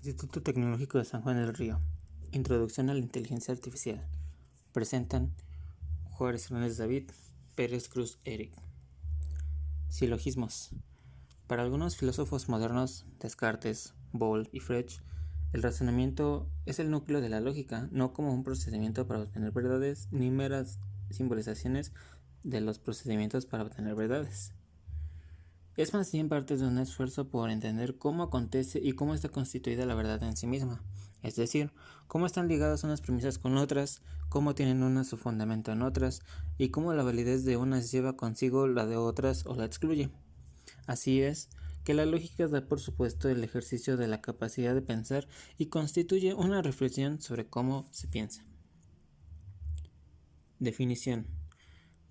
Instituto Tecnológico de San Juan del Río. Introducción a la inteligencia artificial. Presentan Juárez Hernández David, Pérez Cruz Eric. Silogismos. Para algunos filósofos modernos, Descartes, Boole y Frege, el razonamiento es el núcleo de la lógica, no como un procedimiento para obtener verdades, ni meras simbolizaciones de los procedimientos para obtener verdades. Es más bien parte de un esfuerzo por entender cómo acontece y cómo está constituida la verdad en sí misma, es decir, cómo están ligadas unas premisas con otras, cómo tienen unas su fundamento en otras, y cómo la validez de unas lleva consigo la de otras o la excluye. Así es, que la lógica da por supuesto el ejercicio de la capacidad de pensar y constituye una reflexión sobre cómo se piensa. Definición.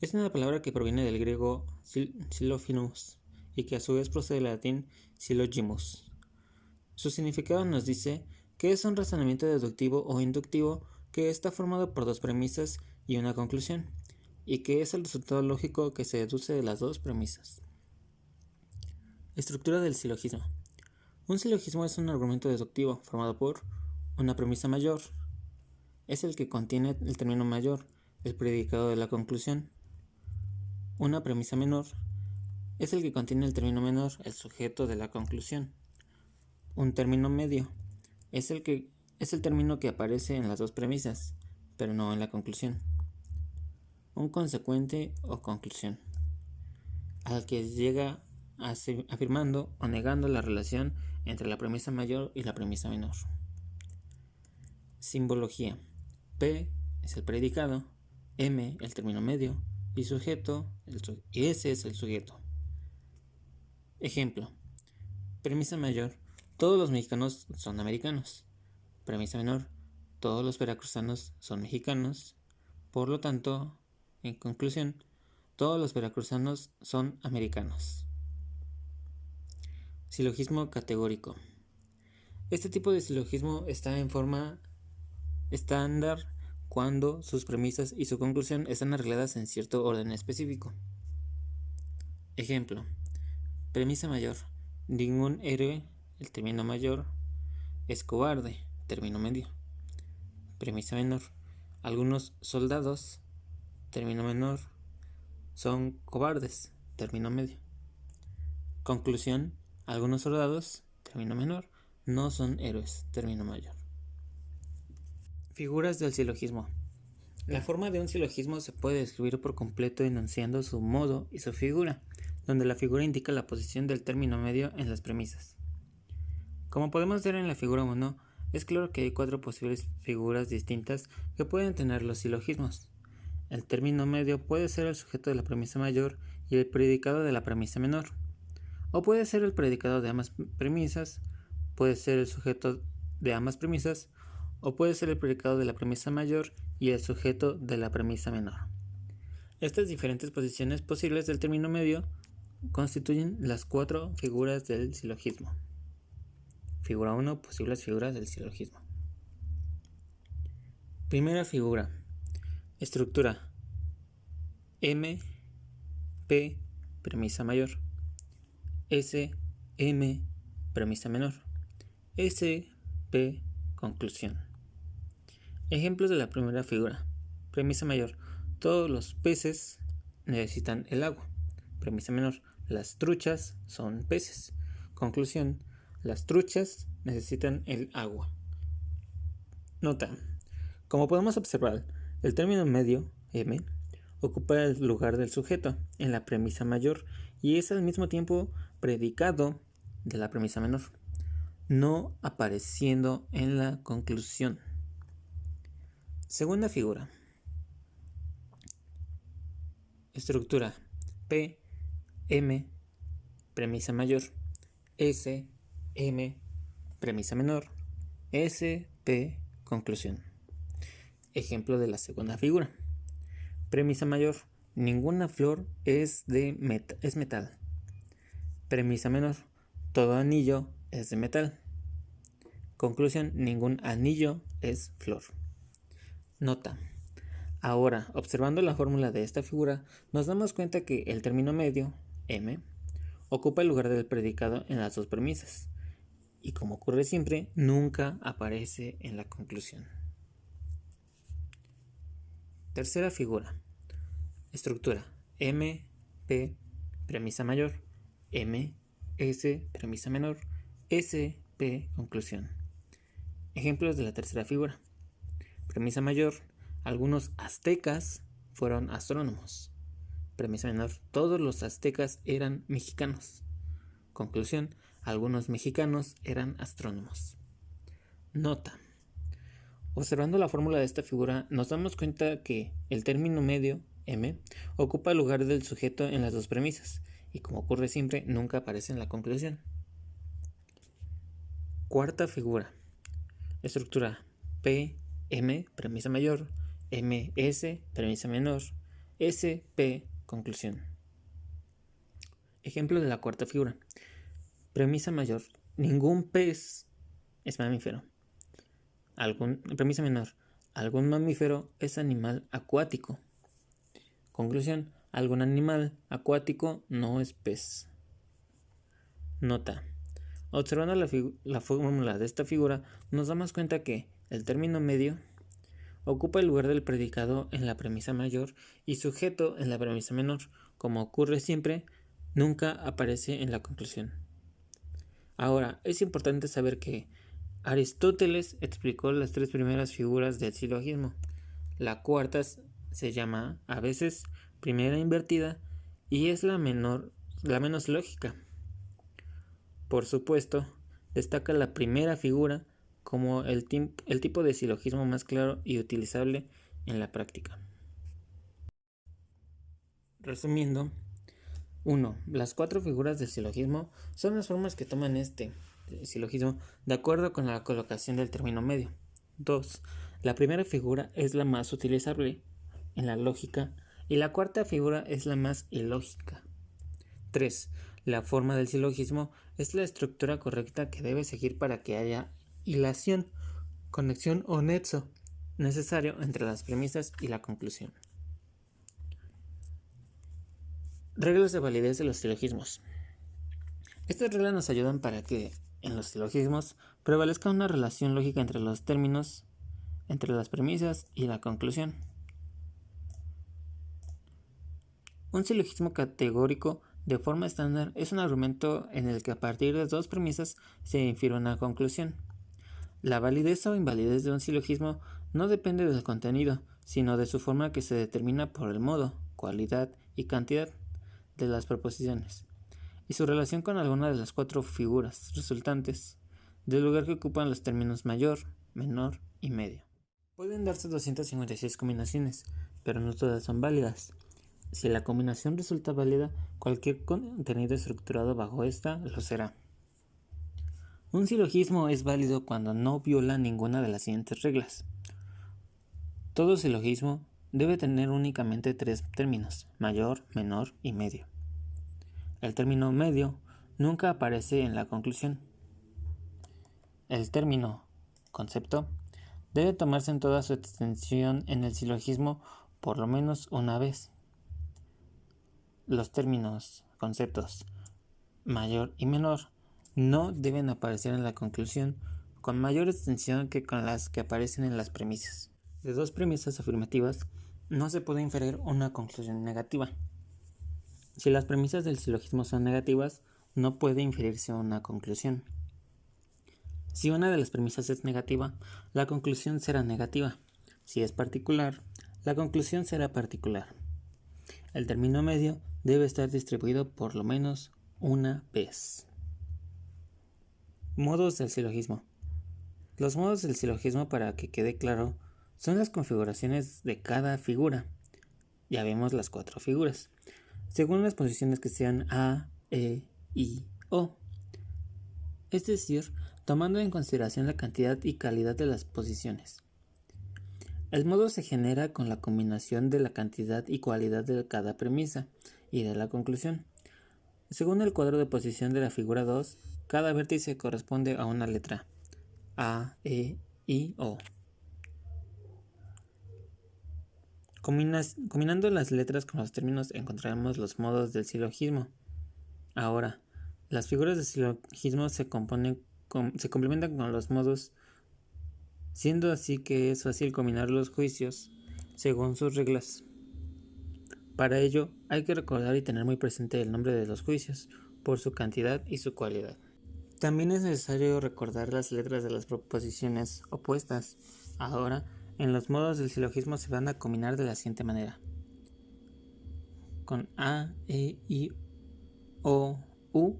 Es una palabra que proviene del griego silophimus y que a su vez procede del latín syllogismus. Su significado nos dice que es un razonamiento deductivo o inductivo que está formado por dos premisas y una conclusión, y que es el resultado lógico que se deduce de las dos premisas. Estructura del silogismo. Un silogismo es un argumento deductivo formado por una premisa mayor, es el que contiene el término mayor, el predicado de la conclusión. Una premisa menor es el que contiene el término menor, el sujeto de la conclusión. Un término medio es el término que aparece en las dos premisas, pero no en la conclusión. Un consecuente o conclusión, al que llega afirmando o negando la relación entre la premisa mayor y la premisa menor. Simbología. P es el predicado, M el término medio y sujeto, y ese es el sujeto. Ejemplo. Premisa mayor. Todos los mexicanos son americanos. Premisa menor. Todos los veracruzanos son mexicanos. Por lo tanto, en conclusión, todos los veracruzanos son americanos. Silogismo categórico. Este tipo de silogismo está en forma estándar cuando sus premisas y su conclusión están arregladas en cierto orden específico. Ejemplo. Premisa mayor. Ningún héroe, el término mayor, es cobarde, término medio. Premisa menor. Algunos soldados, término menor, son cobardes, término medio. Conclusión. Algunos soldados, término menor, no son héroes, término mayor. Figuras del silogismo. La forma de un silogismo se puede describir por completo enunciando su modo y su figura, donde la figura indica la posición del término medio en las premisas. Como podemos ver en la figura 1, es claro que hay cuatro posibles figuras distintas que pueden tener los silogismos. El término medio puede ser el sujeto de la premisa mayor y el predicado de la premisa menor, o puede ser el predicado de ambas premisas, puede ser el sujeto de ambas premisas, o puede ser el predicado de la premisa mayor y el sujeto de la premisa menor. Estas diferentes posiciones posibles del término medio constituyen las cuatro figuras del silogismo. Figura 1. Posibles figuras del silogismo. Primera figura. Estructura. M, P, premisa mayor. S, M, premisa menor. S, P, conclusión. Ejemplos de la primera figura. Premisa mayor. Todos los peces necesitan el agua. Premisa menor. Las truchas son peces. Conclusión. Las truchas necesitan el agua. Nota. Como podemos observar, el término medio, M, ocupa el lugar del sujeto en la premisa mayor y es al mismo tiempo predicado de la premisa menor, no apareciendo en la conclusión. Segunda figura. Estructura. P, M, premisa mayor. S, M, premisa menor. S, P, conclusión. Ejemplo de la segunda figura. Premisa mayor. Ninguna flor es metal. Premisa menor. Todo anillo es de metal. Conclusión. Ningún anillo es flor. Nota. Ahora, observando la fórmula de esta figura, nos damos cuenta que el término medio, M, ocupa el lugar del predicado en las dos premisas y, como ocurre siempre, nunca aparece en la conclusión. Tercera figura. Estructura: M, P, premisa mayor, M, S, premisa menor, S, P, conclusión. Ejemplos de la tercera figura. Premisa mayor: algunos aztecas fueron astrónomos. Premisa menor: todos los aztecas eran mexicanos. Conclusión: algunos mexicanos eran astrónomos. Nota: observando la fórmula de esta figura, nos damos cuenta que el término medio, M, ocupa el lugar del sujeto en las dos premisas, y, como ocurre siempre, nunca aparece en la conclusión. Cuarta figura. Estructura: P, M, premisa mayor, M, S, premisa menor, S, P, conclusión. Ejemplo de la cuarta figura. Premisa mayor: ningún pez es mamífero. Premisa menor: algún mamífero es animal acuático. Conclusión: algún animal acuático no es pez. Nota: observando la fórmula de esta figura, nos damos cuenta que el término medio ocupa el lugar del predicado en la premisa mayor y sujeto en la premisa menor. Como ocurre siempre, nunca aparece en la conclusión. Ahora, es importante saber que Aristóteles explicó las tres primeras figuras del silogismo. La cuarta se llama a veces primera invertida y es la menos lógica. Por supuesto, destaca la primera figura como el tipo de silogismo más claro y utilizable en la práctica. Resumiendo, 1. Las cuatro figuras del silogismo son las formas que toman este silogismo de acuerdo con la colocación del término medio. 2. La primera figura es la más utilizable en la lógica y la cuarta figura es la más ilógica. 3. La forma del silogismo es la estructura correcta que debe seguir para que haya hilación, conexión o nexo necesario entre las premisas y la conclusión. Reglas de validez de los silogismos. Estas reglas nos ayudan para que en los silogismos prevalezca una relación lógica entre los términos, entre las premisas y la conclusión. Un silogismo categórico de forma estándar es un argumento en el que a partir de dos premisas se infiere una conclusión. La validez o invalidez de un silogismo no depende del contenido, sino de su forma, que se determina por el modo, cualidad y cantidad de las proposiciones, y su relación con alguna de las cuatro figuras resultantes del lugar que ocupan los términos mayor, menor y medio. Pueden darse 256 combinaciones, pero no todas son válidas. Si la combinación resulta válida, cualquier contenido estructurado bajo esta lo será. Un silogismo es válido cuando no viola ninguna de las siguientes reglas. Todo silogismo debe tener únicamente tres términos: mayor, menor y medio. El término medio nunca aparece en la conclusión. El término concepto debe tomarse en toda su extensión en el silogismo por lo menos una vez. Los términos conceptos mayor y menor no deben aparecer en la conclusión con mayor extensión que con las que aparecen en las premisas. De dos premisas afirmativas no se puede inferir una conclusión negativa. Si las premisas del silogismo son negativas, no puede inferirse una conclusión. Si una de las premisas es negativa, la conclusión será negativa. Si es particular, la conclusión será particular. El término medio debe estar distribuido por lo menos una vez. Modos del silogismo. Los modos del silogismo, para que quede claro, son las configuraciones de cada figura. Ya vemos las cuatro figuras, según las posiciones que sean A, E, I, O. Es decir, tomando en consideración la cantidad y calidad de las posiciones. El modo se genera con la combinación de la cantidad y cualidad de cada premisa y de la conclusión. Según el cuadro de posición de la figura 2, cada vértice corresponde a una letra: A, E, I, O. Combinando las letras con los términos encontraremos los modos del silogismo. Ahora, las figuras del silogismo se componen se complementan con los modos, siendo así que es fácil combinar los juicios según sus reglas. Para ello, hay que recordar y tener muy presente el nombre de los juicios, por su cantidad y su cualidad. También es necesario recordar las letras de las proposiciones opuestas. Ahora, en los modos del silogismo se van a combinar de la siguiente manera: con A, E, I, O, U,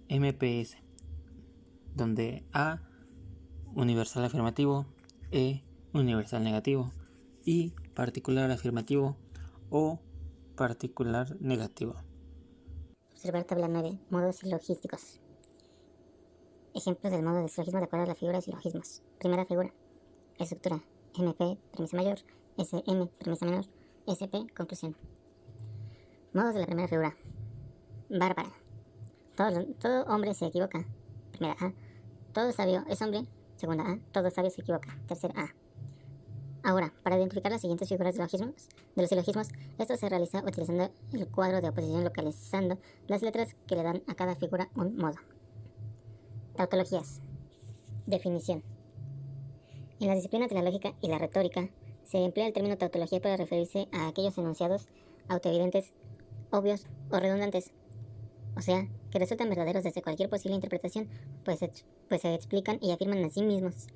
MPS, donde A, universal afirmativo, E, universal negativo, I, particular afirmativo, O, particular negativo. Observar tabla 9. Modos silogísticos. Ejemplos del modo de silogismo de acuerdo a la figura de silogismos. Primera figura. Estructura. MP, premisa mayor. SM, premisa menor. SP, conclusión. Modos de la primera figura. Bárbara. Todo hombre se equivoca. Primera A. Todo sabio es hombre. Segunda A. Todo sabio se equivoca. Tercera A. Ahora, para identificar las siguientes figuras de los silogismos, esto se realiza utilizando el cuadro de oposición, localizando las letras que le dan a cada figura un modo. Tautologías. Definición. En las disciplinas de la lógica y la retórica, se emplea el término tautología para referirse a aquellos enunciados autoevidentes, obvios o redundantes, o sea, que resultan verdaderos desde cualquier posible interpretación, pues se explican y afirman a sí mismos.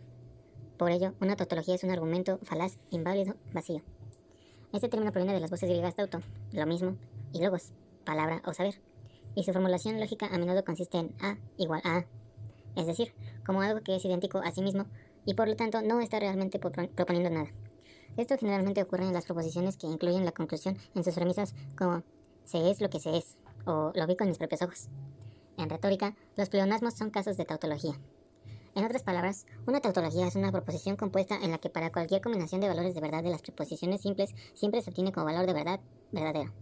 Por ello, una tautología es un argumento falaz, inválido, vacío. Este término proviene de las voces griegas tauto, lo mismo, y logos, palabra o saber, y su formulación lógica a menudo consiste en A igual a A, es decir, como algo que es idéntico a sí mismo y por lo tanto no está realmente proponiendo nada. Esto generalmente ocurre en las proposiciones que incluyen la conclusión en sus premisas, como se es lo que se es, o lo vi con mis propios ojos. En retórica, los pleonasmos son casos de tautología. En otras palabras, una tautología es una proposición compuesta en la que para cualquier combinación de valores de verdad de las preposiciones simples siempre se obtiene como valor de verdad verdadero.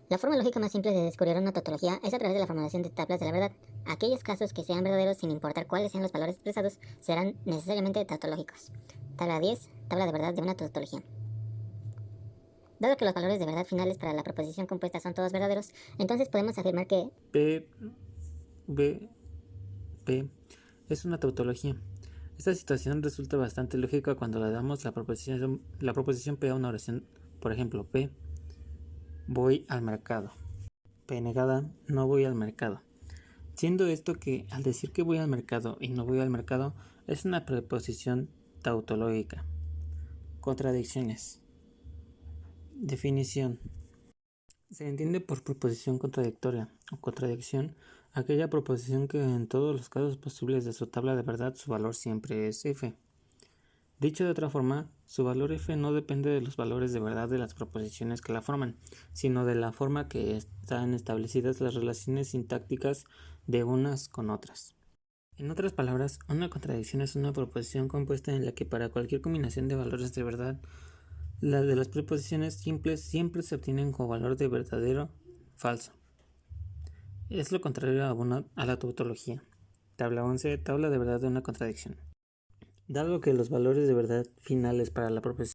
La forma lógica más simple de descubrir una tautología es a través de la formulación de tablas de la verdad. Aquellos casos que sean verdaderos sin importar cuáles sean los valores expresados serán necesariamente tautológicos. Tabla 10. Tabla de verdad de una tautología. Dado que los valores de verdad finales para la proposición compuesta son todos verdaderos, entonces podemos afirmar que P es una tautología. Esta situación resulta bastante lógica cuando le damos la proposición P a una oración. Por ejemplo, P, voy al mercado. P negada, no voy al mercado. Siendo esto que al decir que voy al mercado y no voy al mercado es una preposición tautológica. Contradicciones. Definición. Se entiende por proposición contradictoria o contradicción aquella proposición que en todos los casos posibles de su tabla de verdad su valor siempre es f. Dicho de otra forma, su valor f no depende de los valores de verdad de las proposiciones que la forman, sino de la forma que están establecidas las relaciones sintácticas de unas con otras. En otras palabras, una contradicción es una proposición compuesta en la que para cualquier combinación de valores de verdad, la de las preposiciones simples siempre se obtienen como valor de verdadero falso. Es lo contrario a la tautología. Tabla 11. Tabla de verdad de una contradicción. Dado que los valores de verdad finales para la proposición